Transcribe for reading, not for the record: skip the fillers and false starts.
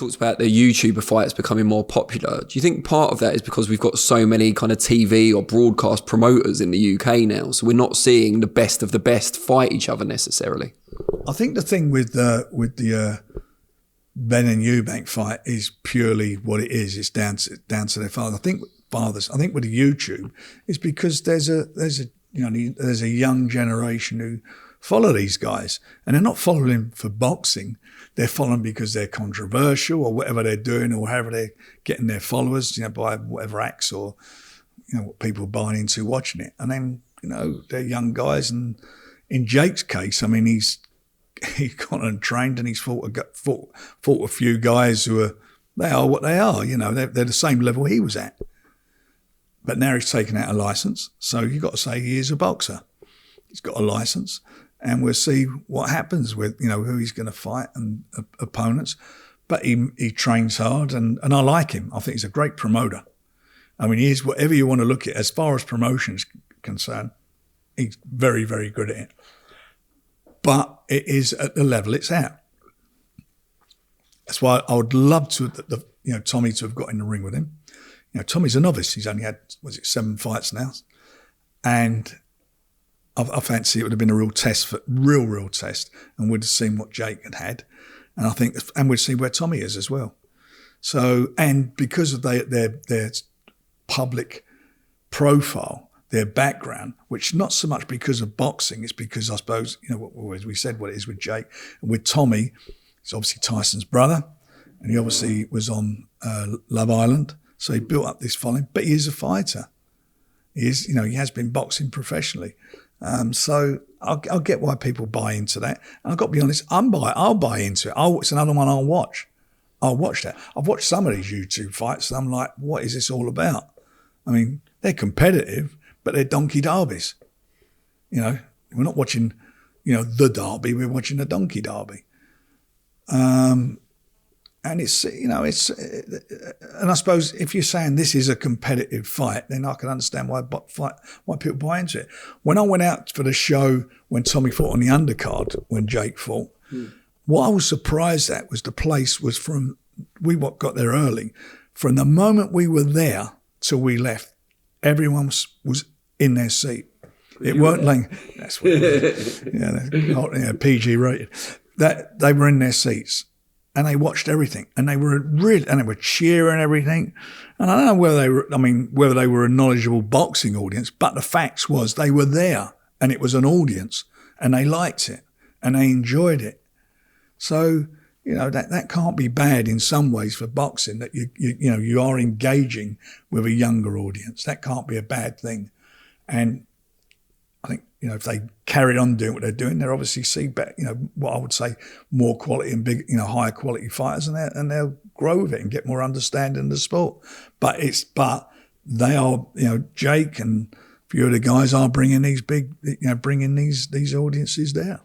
talks about the YouTuber fights becoming more popular. Do you think part of that is because we've got so many kind of TV or broadcast promoters in the UK now, so we're not seeing the best of the best fight each other necessarily? I think the thing with the Ben and Eubank fight is purely what it is. It's down to their father. I think with the YouTube, it's because there's a young generation who follow these guys, and they're not following for boxing. They're following because they're controversial or whatever they're doing, or however they're getting their followers, by whatever acts or what people are buying into watching it. And then they're young guys, and in Jake's case, I mean, he's gone and trained, and he's fought a few guys who are what they are. They're the same level he was at. But now he's taken out a license, so you've got to say he is a boxer. He's got a license, and we'll see what happens with who he's going to fight and opponents. But he trains hard, and I like him. I think he's a great promoter. I mean, he is, whatever you want to look at as far as promotion is concerned, he's very, very good at it. But it is at the level it's at. That's why I would love to Tommy to have got in the ring with him. Tommy's a novice. He's only had 7 fights now, and I fancy it would have been a real test, real test, and we'd have seen what Jake had, and we'd see where Tommy is as well. So, and because of their public profile, their background, which not so much because of boxing, it's because I suppose as we said, what it is with Jake and with Tommy. He's obviously Tyson's brother, and he obviously was on Love Island, so he built up this following. But he is a fighter. He is, he has been boxing professionally. So I'll get why people buy into that. And I've got to be honest, I'll buy into it. It's another one I'll watch. I'll watch that. I've watched some of these YouTube fights, and I'm like, what is this all about? I mean, they're competitive, but they're donkey derbies. We're not watching, the derby. We're watching a donkey derby. And it's, and I suppose if you're saying this is a competitive fight, then I can understand why people buy into it. When I went out for the show when Tommy fought on the undercard, when Jake fought, what I was surprised at was the place was we got there early. From the moment we were there till we left, everyone was in their seat. It weren't like, that's what it was. PG rated. That they were in their seats. And they watched everything, and they were cheering everything. And I don't know whether they were a knowledgeable boxing audience, but the facts was they were there, and it was an audience, and they liked it, and they enjoyed it. So that can't be bad in some ways for boxing, that you are engaging with a younger audience. That can't be a bad thing. And I think if they carry on doing what they're doing, they'll obviously see better, what I would say, more quality and big, higher quality fighters, and they'll grow with it and get more understanding of the sport. But they are, Jake and a few of the guys are bringing these big, bringing these audiences there.